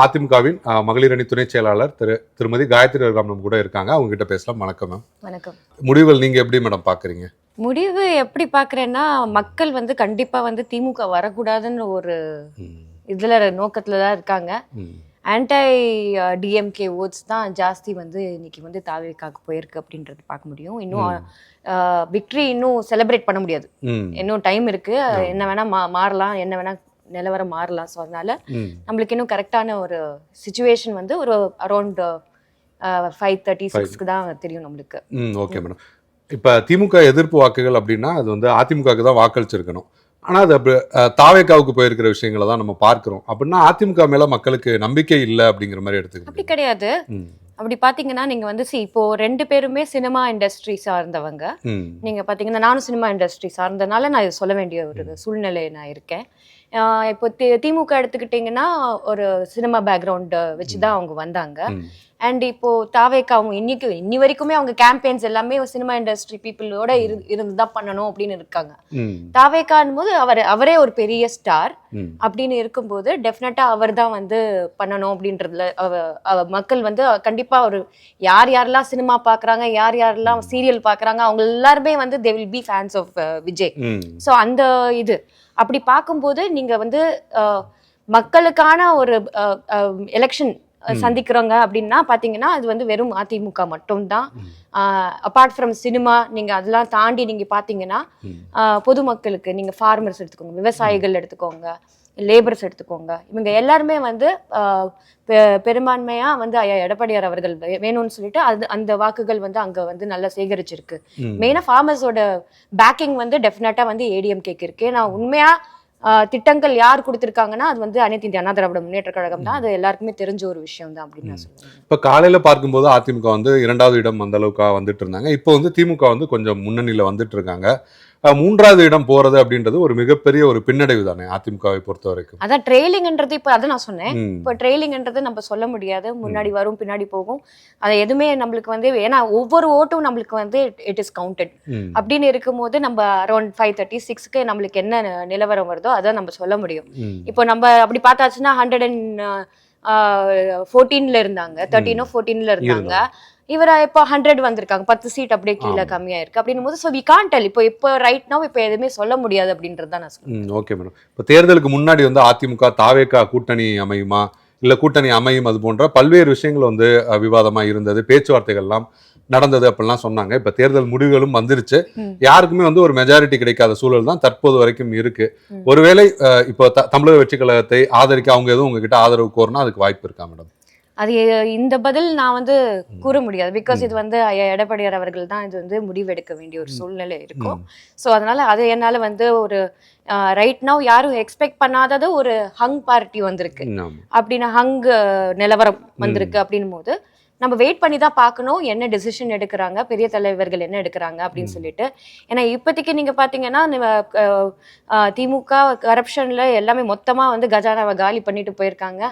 அதிமுகவின் மகளிர் அணி துணை செயலாளர் திருமதி காயத்ரி ரகுராம் நம்ம கூட இருக்காங்க. அவங்க கிட்ட பேசலாம். வணக்கம் மேம். வணக்கம். முடிவுகள் நீங்க எப்படி மேடம் பாக்குறீங்க? முடிவு எப்படி பாக்குறேன்னா, மக்கள் கண்டிப்பா திமுக வரக்கூடாதுன்னு ஒரு இதுல நோக்கத்துல தான் இருக்காங்க. ஆன்டை டிஎம்கே ஓட்ஸ் தான் ஜாஸ்தி இன்னைக்கு தாவேக்காக்கு போயிருக்கு அப்படின்றது பார்க்க முடியும். இன்னும் விக்டரி இன்னும் செலிப்ரேட் பண்ண முடியாது. இன்னும் டைம் இருக்கு. என்ன வேணா மாறலாம், என்ன வேணா நிலவரம் மாறலாம். ஸோ அதனால நம்மளுக்கு இன்னும் கரெக்டான ஒரு சுச்சுவேஷன் ஒரு அரௌண்ட் 5:36 தான் தெரியும் நம்மளுக்கு. Okay madam. இப்போ திமுக எதிர்ப்பு வாக்குகள் அப்படின்னா அது அதிமுகவுக்கு தான் வாக்களிச்சிருக்கணும். ஆனால் அது தாவேக்காவுக்கு போயிருக்கிற விஷயங்களை தான் நம்ம பார்க்கிறோம். அப்படின்னா அதிமுக மேல மக்களுக்கு நம்பிக்கை இல்லை அப்படிங்கிற மாதிரி எடுத்துக்கணும். அப்படி கிடையாது. அப்படி பாத்தீங்கன்னா நீங்க இப்போ 2 பேருமே சினிமா இண்டஸ்ட்ரி சார்ந்தவங்க. நீங்க பாத்தீங்கன்னா நானும் சினிமா இண்டஸ்ட்ரி சார்ந்தனால நான் இது சொல்ல வேண்டிய ஒரு சூழ்நிலை நான் இருக்கேன். இப்போ திமுக எடுத்துக்கிட்டீங்கன்னா ஒரு சினிமா பேக்ரவுண்ட் வச்சுதான் அவங்க வந்தாங்க. அண்ட் இப்போ தாவேக்கா அவங்க இன்னி வரைக்குமே அவங்க கேம்பெயின்ஸ் எல்லாமே சினிமா இண்டஸ்ட்ரி பீப்புளோட இருந்துதான் பண்ணணும் அப்படின்னு இருக்காங்க. தாவேக்கான் போது அவரே ஒரு பெரிய ஸ்டார் அப்படின்னு இருக்கும்போது டெஃபினட்டா அவர் தான் பண்ணணும் அப்படின்றதுல மக்கள் கண்டிப்பா ஒரு யாரெல்லாம் சினிமா பாக்குறாங்க, யாரெல்லாம் சீரியல் பாக்குறாங்க, அவங்க எல்லாருமே they will be fans of Vijay. So அந்த இது அப்படி பார்க்கும்போது நீங்க மக்களுக்கான ஒரு எலெக்ஷன் சந்திக்கிறோங்க அப்படின்னா பாத்தீங்கன்னா அது வெறும் அதிமுக மட்டும்தான். அப்பார்ட் ஃப்ரம் சினிமா நீங்க அதெல்லாம் தாண்டி நீங்க பாத்தீங்கன்னா பொதுமக்களுக்கு நீங்க ஃபார்மர்ஸ் எடுத்துக்கோங்க, விவசாயிகள் எடுத்துக்கோங்க, லேபர்ஸ் எடுத்துக்கோங்க, இவங்க எல்லாருமே பெரும்பான்மையா எடப்பாடியார் அவர்கள் வேணும்னு சொல்லிட்டு அந்த வாக்குகள் அங்க நல்லா சேகரிச்சிருக்கு. மெயினா ஃபார்மர்ஸோட பேக்கிங் டெஃபினட்டா ஏடிஎம்கேக்கு இருக்கு. நான் உண்மையா திட்டங்கள் யார் கொடுத்திருக்காங்கன்னா அது அனைத்து இந்திய அண்ணா திராவிட முன்னேற்ற கழகம் தான். அது எல்லாருக்குமே தெரிஞ்ச ஒரு விஷயம் தான் அப்படின்னு நான் சொல்லுவேன். இப்ப காலையில பார்க்கும்போது அதிமுக 2வது இடம் அந்த அளவுக்கு வந்துட்டு இருந்தாங்க. இப்போ திமுக கொஞ்சம் முன்னணியில வந்துட்டு இருக்காங்க. 3வது இடம் போறது அப்படின்றது ஒரு மிகப்பெரிய ஒரு பின்னடைவு தானே அதிமுகவை பொறுத்த வரைக்கும். அதான் ட்ரெயிலிங்ன்றது இப்ப அதை நான் சொன்னேன். இப்ப ட்ரெயிலிங்ன்றது நம்ம சொல்ல முடியாது. முன்னாடி வரும் பின்னாடி போகும். அது எதுவுமே நம்மளுக்கு ஏன்னா ஒவ்வொரு ஓட்டும் நம்மளுக்கு இட் இஸ் கவுண்டட் அப்படின்னு இருக்கும்போது நம்ம அரௌண்ட் 5:36க்கு நம்மளுக்கு என்ன நிலவரம் வருதோ அதான் நம்ம சொல்ல முடியும். இப்போ நம்ம அப்படி பார்த்தாச்சுன்னா 114ல இருந்தாங்க, 13 14ல இருந்தாங்க. இவர இப்போ 100 வந்திருக்காங்க. 10 சீட் அப்படியே கீழே கம்மியா இருக்கு அப்படின்னும் போது ஸோ வி கான்ட் டெல். இப்போ ரைட் நவ் இப்போ எதுவுமே சொல்ல முடியாது அப்படின்றது தான் நான் சொல்றேன். Okay madam. இப்போ தேர்தலுக்கு முன்னாடி அதிமுக தாவேக்கா கூட்டணி அமையுமா இல்ல கூட்டணி அமையும் அது போன்ற பல்வேறு விஷயங்கள் விவாதமா இருந்தது, பேச்சுவார்த்தைகள்லாம் நடந்தது அப்படிலாம் சொன்னாங்க. இப்ப தேர்தல் முடிவுகளும் வந்துருச்சு. யாருக்குமே ஒரு மெஜாரிட்டி கிடைக்காத சூழல் தான் தற்போது வரைக்கும் இருக்கு. ஒருவேளை இப்போ தமிழக வெற்றி கழகத்தை ஆதரிக்க அவங்க எதுவும் உங்ககிட்ட ஆதரவு கோரினா அதுக்கு வாய்ப்பு இருக்கா மேடம்? அது இந்த பதில் நான் கூற முடியாது. பிகாஸ் இது எடப்பாடியார் அவர்கள் தான் இது முடிவெடுக்க வேண்டிய ஒரு சூழ்நிலை இருக்கும். ஸோ அதனால அது என்னால ஒரு ரைட் நவ் யாரும் எக்ஸ்பெக்ட் பண்ணாதது ஒரு ஹங் பார்ட்டி வந்திருக்கு அப்படின்னா ஹங் நிலவரம் வந்திருக்கு அப்படின்னும் போது நம்ம வெயிட் பண்ணி தான் பார்க்கணும் என்ன டெசிஷன் எடுக்கிறாங்க, பெரிய தலைவர்கள் என்ன எடுக்கிறாங்க அப்படின்னு சொல்லிட்டு. ஏன்னா இப்போதைக்கு நீங்க பாத்தீங்கன்னா திமுக கரப்ஷன்ல எல்லாமே மொத்தமா கஜானாவை காலி பண்ணிட்டு போயிருக்காங்க.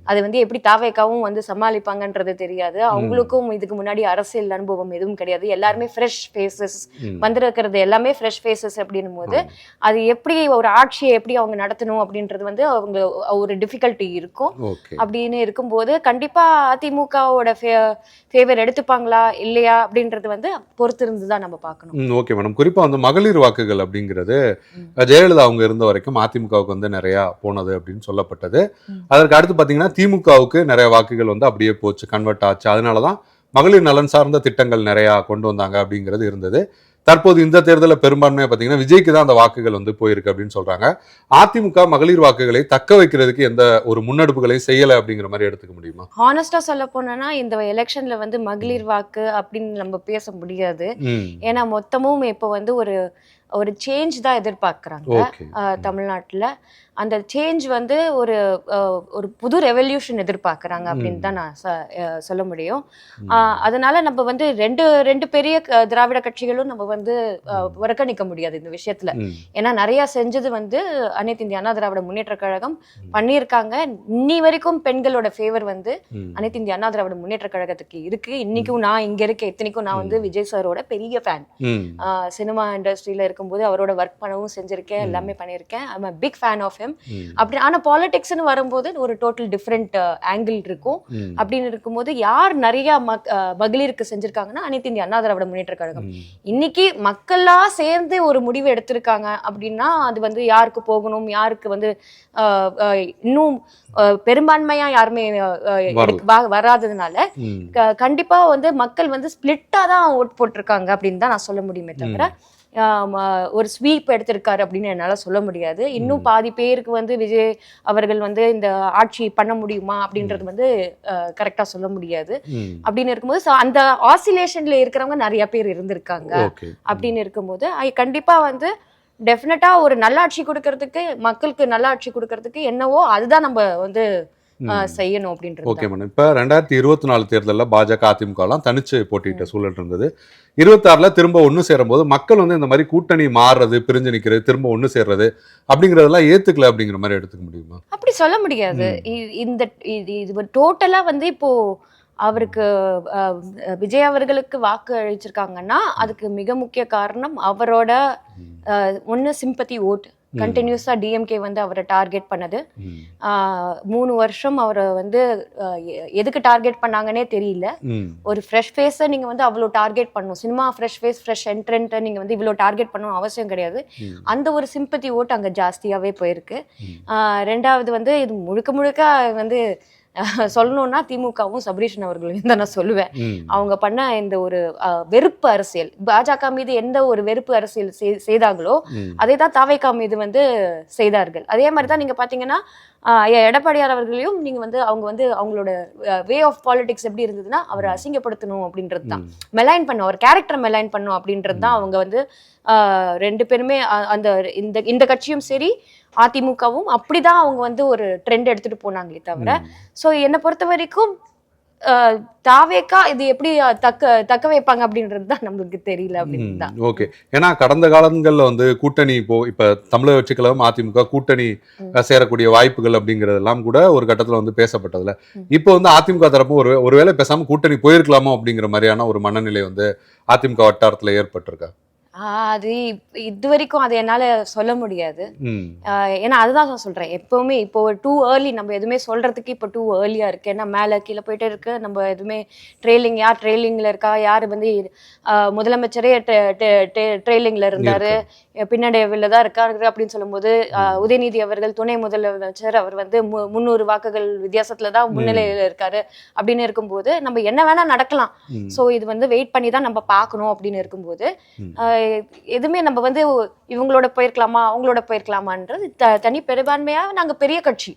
அது எப்படி தாவேக்காவும் சமாளிப்பாங்கன்றது தெரியாது. அவங்களுக்கும் இதுக்கு முன்னாடி அரசியல் அனுபவம் எதுவும் கிடையாது. எல்லாருமே ஃப்ரெஷ் ஃபேஸஸ் வந்திருக்கிறது, எல்லாமே ஃப்ரெஷ் ஃபேஸஸ் அப்படின்னும் போது அது எப்படி ஒரு ஆட்சியை எப்படி அவங்க நடத்தணும் அப்படின்றது அவங்க ஒரு டிஃபிகல்ட்டி இருக்கும். அப்படின்னு இருக்கும்போது கண்டிப்பா அதிமுகவோட ஃபேவர் எடுத்துப்பாங்களா இல்லையா அப்படின்றது பொறுத்து இருந்துதான் நம்ம பார்க்கணும். Okay madam. குறிப்பா மகளிர் வாக்குகள் அப்படிங்கிறது ஜெயலலிதா அவங்க இருந்த வரைக்கும் அதிமுகவுக்கு நிறைய போனது அப்படின்னு சொல்லப்பட்டது. அதற்கு அடுத்து பாத்தீங்கன்னா திமுகவுக்கு நிறைய வாக்குகள் அப்படியே போச்சு, கன்வெர்ட் ஆச்சு. அதனாலதான் மகளிர் நலன் சார்ந்த திட்டங்கள் நிறைய கொண்டு வந்தாங்க அப்படிங்கிறது இருந்தது. தற்போது இந்த தேர்தலில் பெரும்பான்மையா பாத்தீங்கன்னா விஜய்க்கு தான் அந்த வாக்குகள் போயிருக்கு அப்படின்னு சொல்றாங்க. அதிமுக மகளிர் வாக்குகளை தக்க வைக்கிறதுக்கு எந்த ஒரு முன்னெடுப்புகளையும் செய்யல அப்படிங்கிற மாதிரி எடுத்துக்க முடியுமா? ஹானஸ்டா சொல்ல போனா இந்த எலெக்ஷன்ல மகளிர் வாக்கு அப்படின்னு நம்ம பேச முடியாது. ஏன்னா மொத்தமும் இப்போ ஒரு சேஞ்ச் தான் எதிர்பார்க்கறாங்க தமிழ்நாட்டுல. அந்த சேஞ்ச் ஒரு ஒரு புது ரெவல்யூஷன் எதிர்பார்க்கறாங்க அப்படின்னு தான் நான் சொல்ல முடியும். அதனால நம்ம ரெண்டு பெரிய திராவிட கட்சிகளும் நம்ம புறக்கணிக்க முடியாது இந்த விஷயத்துல. ஏன்னா நிறைய செஞ்சது அனைத்து இந்திய அண்ணா திராவிட முன்னேற்ற கழகம் பண்ணியிருக்காங்க. இன்னி வரைக்கும் பெண்களோட ஃபேவர் அனைத்து இந்திய அண்ணா திராவிட முன்னேற்ற கழகத்துக்கு இருக்கு. இன்னைக்கும் நான் இங்க இருக்க இத்தனைக்கும் நான் விஜய் சாரோட பெரிய ஃபேன். சினிமா இண்டஸ்ட்ரியில இருக்க இருக்கும்போது அவரோட ஒர்க் பண்ணவும் செஞ்சிருக்கேன், எல்லாமே பண்ணியிருக்கேன். I am big fan of him. அப்படி ஆனா பாலிடிக்ஸ்னு வரும்போது ஒரு டோட்டல் டிஃப்ரெண்ட் ஆங்கிள் இருக்கும். அப்படின்னு இருக்கும்போது யார் நிறைய மகளிருக்கு செஞ்சிருக்காங்கன்னா அனைத்து இந்திய அண்ணா திராவிட முன்னேற்ற கழகம். இன்னைக்கு மக்களா சேர்ந்து ஒரு முடிவு எடுத்திருக்காங்க அப்படின்னா அது வந்து யாருக்கு போகணும், யாருக்கு வந்து இன்னும் பெரும்பான்மையா யாருமே வராததுனால கண்டிப்பா வந்து மக்கள் வந்து ஸ்பிளிட்டா தான் ஓட் போட்டிருக்காங்க அப்படின்னு தான் நான் சொல்ல முடியுமே தவிர ஒரு ஸ்வீப் எடுத்திருக்காரு அப்படின்னு என்னால சொல்ல முடியாது. இன்னும் பாதி பேருக்கு வந்து விஜய் அவர்கள் வந்து இந்த ஆட்சி பண்ண முடியுமா அப்படின்றது வந்து கரெக்டா சொல்ல முடியாது. அப்படின்னு இருக்கும்போது அந்த ஆசிலேஷன்ல இருக்கிறவங்க நிறைய பேர் இருந்திருக்காங்க. அப்படின்னு இருக்கும்போது கண்டிப்பா வந்து டெஃபினட்டா ஒரு நல்லாட்சி கொடுக்கறதுக்கு, மக்களுக்கு நல்லாட்சி கொடுக்கறதுக்கு என்னவோ அதுதான் நம்ம வந்து செய்யணும் அப்படின்றது. Okay madam. இப்போ 2024 தேர்தலில் பாஜக அதிமுக எல்லாம் தனிச்சு போட்டிட்ட சூழல் இருந்தது. 26ல திரும்ப ஒன்று சேரும்போது மக்கள் வந்து இந்த மாதிரி கூட்டணி மாறுறது, பிரிஞ்சு நிற்கிறது, திரும்ப ஒன்று சேர்றது அப்படிங்கிறதெல்லாம் ஏத்துக்கல அப்படிங்கிற மாதிரி எடுத்துக்க முடியுமா? அப்படி சொல்ல முடியாது. இந்த இது டோட்டலா வந்து இப்போ அவருக்கு விஜய் அவர்களுக்கு வாக்கு அளிச்சிருக்காங்கன்னா அதுக்கு மிக முக்கிய காரணம் அவரோட ஒன்னு சிம்பத்தி ஓட். கண்டினியூஸா டிஎம்கே வந்து அவரை டார்கெட் பண்ணது. 3 வருஷம் அவரை வந்து எதுக்கு டார்கெட் பண்ணாங்கன்னே தெரியல. ஒரு ஃப்ரெஷ் ஃபேஸை நீங்க வந்து அவ்வளோ டார்கெட் பண்ணணும். சினிமா ஃப்ரெஷ் ஃபேஸ் ஃப்ரெஷ் என்ட்ரன்ட்டை நீங்க வந்து இவ்வளோ டார்கெட் பண்ணணும் அவசியம் கிடையாது. அந்த ஒரு சிம்பத்தி ஓட் அங்கே ஜாஸ்தியாகவே போயிருக்கு. ரெண்டாவது வந்து இது முழுக்க முழுக்க வந்து சொல்லணும்னா திமுகவும் சபரீஷன் அவர்களையும் தான் நான் சொல்லுவேன். அவங்க பண்ண இந்த ஒரு வெறுப்பு அரசியல், பாஜக மீது எந்த ஒரு வெறுப்பு அரசியல் செய்தாங்களோ அதை தான் தாவேகா மீது வந்து செய்தார்கள். அதே மாதிரி தான் நீங்க பாத்தீங்கன்னா எடப்பாடியார் அவர்களையும் நீங்க வந்து அவங்க வந்து அவங்களோட வே ஆஃப் பாலிடிக்ஸ் எப்படி இருந்ததுன்னா அவரை அசிங்கப்படுத்தணும் அப்படின்றது தான், மெலைன் பண்ணும், அவர் கேரக்டர் மெலைன் பண்ணும் அப்படின்றது தான். அவங்க வந்து ரெண்டு பேருமே அந்த இந்த கட்சியும் சரி அதிமுகவும் அப்படிதான் அவங்க வந்து ஒரு ட்ரெண்ட் எடுத்துட்டு போனாங்களே தவிர. ஸோ என்னை பொறுத்த வரைக்கும் தாவேக்கா இது எப்படி தக்க வைப்பாங்க அப்படின்றது தான் நம்மளுக்கு தெரியல அப்படின்னு தான். ஓகே. ஏன்னா கடந்த காலங்கள்ல வந்து கூட்டணி இப்ப தமிழக வெற்றி கழகம் அதிமுக கூட்டணி சேரக்கூடிய வாய்ப்புகள் அப்படிங்கறதெல்லாம் கூட ஒரு கட்டத்துல வந்து பேசப்பட்டதுல இப்போ வந்து அதிமுக தரப்பு ஒருவேளை பேசாம கூட்டணி போயிருக்கலாமோ அப்படிங்கிற மாதிரியான ஒரு மனநிலை வந்து அதிமுக வட்டாரத்துல ஏற்பட்டிருக்கா? அது இது வரைக்கும் அது என்னால சொல்ல முடியாது. ஏன்னா அதுதான் நான் சொல்றேன், எப்பவுமே இப்போ டூ ஏர்லி நம்ம எதுவுமே சொல்றதுக்கு இப்போ டூ ஏர்லியா இருக்கு. ஏன்னா மேல கீழே போயிட்டே இருக்கு. நம்ம எதுவுமே ட்ரெயிலிங், யார் ட்ரெயிலிங்ல இருக்கா, யாரு வந்து முதலமைச்சரே ட்ரெயிலிங்ல இருந்தாரு, பின்னடைவில் தான் இருக்காரு அப்படின்னு சொல்லும்போது உதயநிதி அவர்கள் துணை முதலமைச்சர் அவர் வந்து 300 வாக்குகள் வித்தியாசத்துல தான் முன்னிலையில இருக்காரு. அப்படின்னு இருக்கும்போது நம்ம என்ன வேணா நடக்கலாம். ஸோ இது வந்து வெயிட் பண்ணி தான் நம்ம பார்க்கணும் அப்படின்னு இருக்கும்போது எதுவுமே நம்ம வந்து இவங்களோட போயிருக்கலாமா அவங்களோட போயிருக்கலாமான்றது தனி பெரும்பான்மையா நாங்க பெரிய கட்சி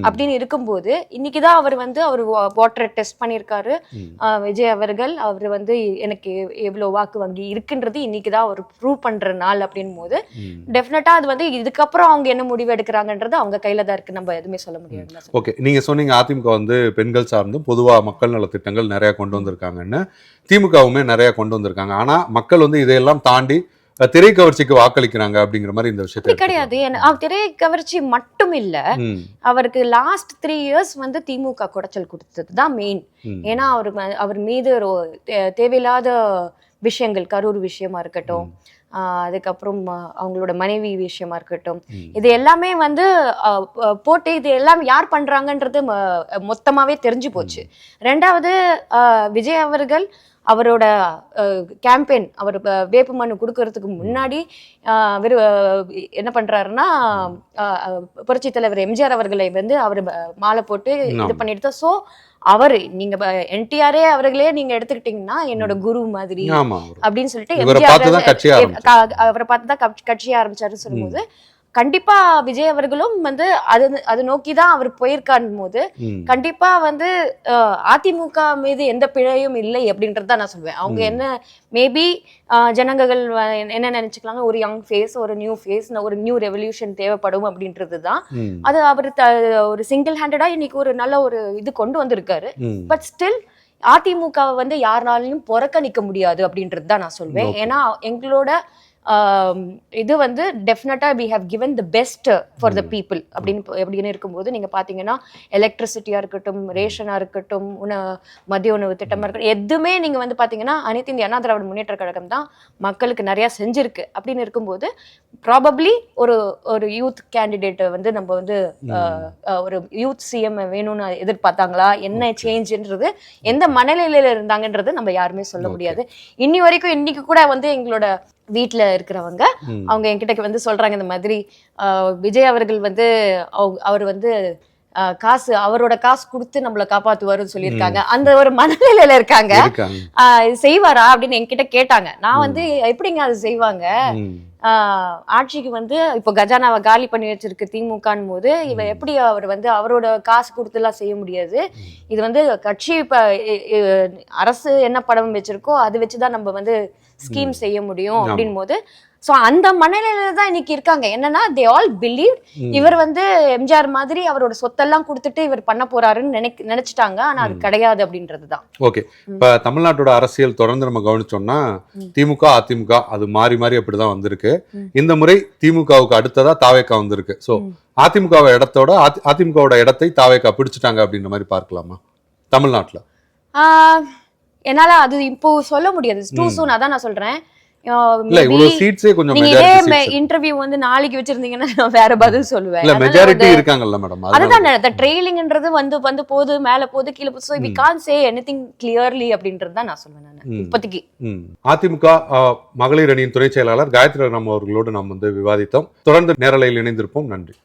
அப்படின்னு இருக்கும்போது இன்னைக்குதான் அவர் வந்து அவர் வாட்டரை டெஸ்ட் பண்ணியிருக்காரு விஜய் அவர்கள். அவர் வந்து எனக்கு எவ்வளவு வாக்கு வங்கி இருக்குன்றது இன்னைக்குதான் அவர் ப்ரூவ் பண்ற நாள் அப்படின் போது டெஃபினட்டா அது வந்து இதுக்கப்புறம் அவங்க என்ன முடிவு எடுக்கிறாங்கன்றது அவங்க கையில தான் இருக்கு. நம்ம எதுவுமே சொல்ல முடியாது. ஓகே, நீங்க சொன்னீங்க அதிமுக வந்து பெண்கள் சார்ந்தும் பொதுவா மக்கள் நல திட்டங்கள் நிறைய கொண்டு வந்திருக்காங்கன்னு, திமுகவுமே நிறைய கொண்டு வந்திருக்காங்க. ஆனா மக்கள் வந்து இதையெல்லாம் தாண்டி திரை கவர்ச்சிக்கு வாக்களிக்கிறாங்க அப்படிங்கிற மாதிரி இந்த விஷயத்தை கிடையாது. திரை கவர்ச்சி மட்டும் இல்ல, அவருக்கு லாஸ்ட் 3 இயர்ஸ் வந்து திமுக குடைச்சல் கொடுத்ததுதான் மெயின். ஏன்னா அவர் மீது தேவையில்லாத விஷயங்கள், கரூர் விஷயமா இருக்கட்டும், அதுக்கப்புறம் அவங்களோட மனைவி விஷயமா இருக்கட்டும், இது எல்லாமே வந்து போட்டு இது எல்லாம் யார் பண்றாங்கன்றது மொத்தமாவே தெரிஞ்சு போச்சு. ரெண்டாவது விஜய் அவர்கள் அவரோட கேம்பெயின், அவர் வேட்பு மனு கொடுக்கறதுக்கு முன்னாடி என்ன பண்றாருன்னா புரட்சி தலைவர் எம்ஜிஆர் அவர்களை வந்து அவர் மாலை போட்டு இது பண்ணிட்டு, ஸோ அவரு நீங்க என்டிஆரே அவர்களே நீங்க எடுத்துக்கிட்டீங்கன்னா என்னோட குரு மாதிரி அப்படின்னு சொல்லிட்டு அவரை பார்த்து தான் கட்சியை ஆரம்பிச்சாருன்னு சொல்லும்போது கண்டிப்பா விஜய் அவர்களும் வந்து அது நோக்கிதான் அவர் போயிருக்கான் போது கண்டிப்பா வந்து அதிமுக மீது எந்த பிழையும் இல்லை அப்படின்றத நான் சொல்வேன். அவங்க என்ன மேபி ஜனங்கள் என்ன நினைச்சுக்கலாங்க, ஒரு யங் ஃபேஸ், ஒரு நியூ ஃபேஸ், ஒரு நியூ ரெவல்யூஷன் தேவைப்படும் அப்படின்றதுதான். அது அவர் ஒரு சிங்கிள் ஹேண்டடா இன்னைக்கு ஒரு நல்ல ஒரு இது கொண்டு வந்திருக்காரு. பட் ஸ்டில் அதிமுக வந்து யாருனாலையும் புறக்கணிக்க முடியாது அப்படின்றது தான் நான் சொல்வேன். ஏன்னா எங்களோட இது வந்து டெஃபினட்டா we have given the best for the people அப்படின்னு இருக்கும்போது நீங்க பாத்தீங்கன்னா எலக்ட்ரிசிட்டியா இருக்கட்டும், ரேஷனா இருக்கட்டும், மதிய உணவு திட்டமா இருக்கட்டும், எதுவுமே நீங்க வந்து பாத்தீங்கன்னா அனைத்து இந்திய அண்ணா திராவிட முன்னேற்ற கழகம் தான் மக்களுக்கு நிறைய செஞ்சிருக்கு. அப்படின்னு இருக்கும்போது ப்ராபப்ளி ஒரு யூத் கேண்டிடேட் வந்து நம்ம வந்து ஒரு யூத் சிஎம் வேணும்னு எதிர்பார்த்தாங்களா, என்ன சேஞ்சுன்றது, எந்த மனநிலையில இருந்தாங்கன்றது நம்ம யாருமே சொல்ல முடியாது. இன்னைக்கு கூட வந்து எங்களோட வீட்டுல இருக்கிறவங்க அவங்க என்கிட்ட வந்து சொல்றாங்க இந்த மாதிரி விஜய் அவர்கள் வந்து அவர் வந்து அவரோட காசு கொடுத்து நம்மள காப்பாத்துவாருன்னு சொல்லியிருக்காங்க. அந்த ஒரு மனநிலையில இருக்காங்க. செய்வாரா அப்படின்னு என்கிட்ட கேட்டாங்க. நான் வந்து எப்படிங்க அது செய்வாங்க, ஆட்சிக்கு வந்து இப்போ கஜானாவை காலி பண்ணி வச்சிருக்கு திமுகன் போது இவ எப்படி அவர் வந்து அவரோட காசு கொடுத்து எல்லாம் செய்ய முடியாது. இது வந்து கட்சி அரசு என்ன படம் வச்சிருக்கோ அது வச்சுதான் நம்ம வந்து ஸ்கீம் செய்ய முடியும் அப்படின் போது சோ அந்த மனநிலையில தான் இன்னைக்கு இருக்காங்க. என்னன்னா they all believed இவர் வந்து எம்ஜிஆர் மாதிரி அவரோட சொத்தெல்லாம் கொடுத்துட்டு இவர் பண்ண போறாருன்னு நினைச்சிட்டாங்க. ஆனா அது கிடையாது அப்படின்றதுதான். ஓகே, இப்ப தமிழ்நாட்டோட அரசியல் தொடர்ந்து நம்ம கவனிச்சோம்னா திமுக அதிமுக அது மாறி மாறி அப்படிதான் வந்திருக்கு. இந்த முறை திமுகவுக்கு அடுத்ததா தாவேக்கா வந்திருக்கு. சோ அதிமுக இடத்தோட அதிமுகவோட இடத்தை தாவேக்கா பிடிச்சிட்டாங்க அப்படின்ற மாதிரி பார்க்கலாமா தமிழ்நாட்டுல? என்னால அது இப்போ சொல்ல முடியாது. டூ சூன். அதான் நான் சொல்றேன். இன்டர்வியூ வந்து நாளைக்கு வச்சிருந்தீங்கன்னா நான் வேற பதில் சொல்லுவேன். அதுதான் ட்ரெயிலிங்ன்றது வந்து போது மேல போது கீழே போது. So we can't say anything clearly அப்படின்றது தான் நான் சொல்லுவேன். நான் இப்போதைக்கு அதிமுக மகளிர் அணியின் துணை செயலாளர் காயத்ரி ராம் அவர்களோடு நாம் வந்து விவாதித்தோம். தொடர்ந்து நேரலையில் இணைந்திருப்போம். நன்றி.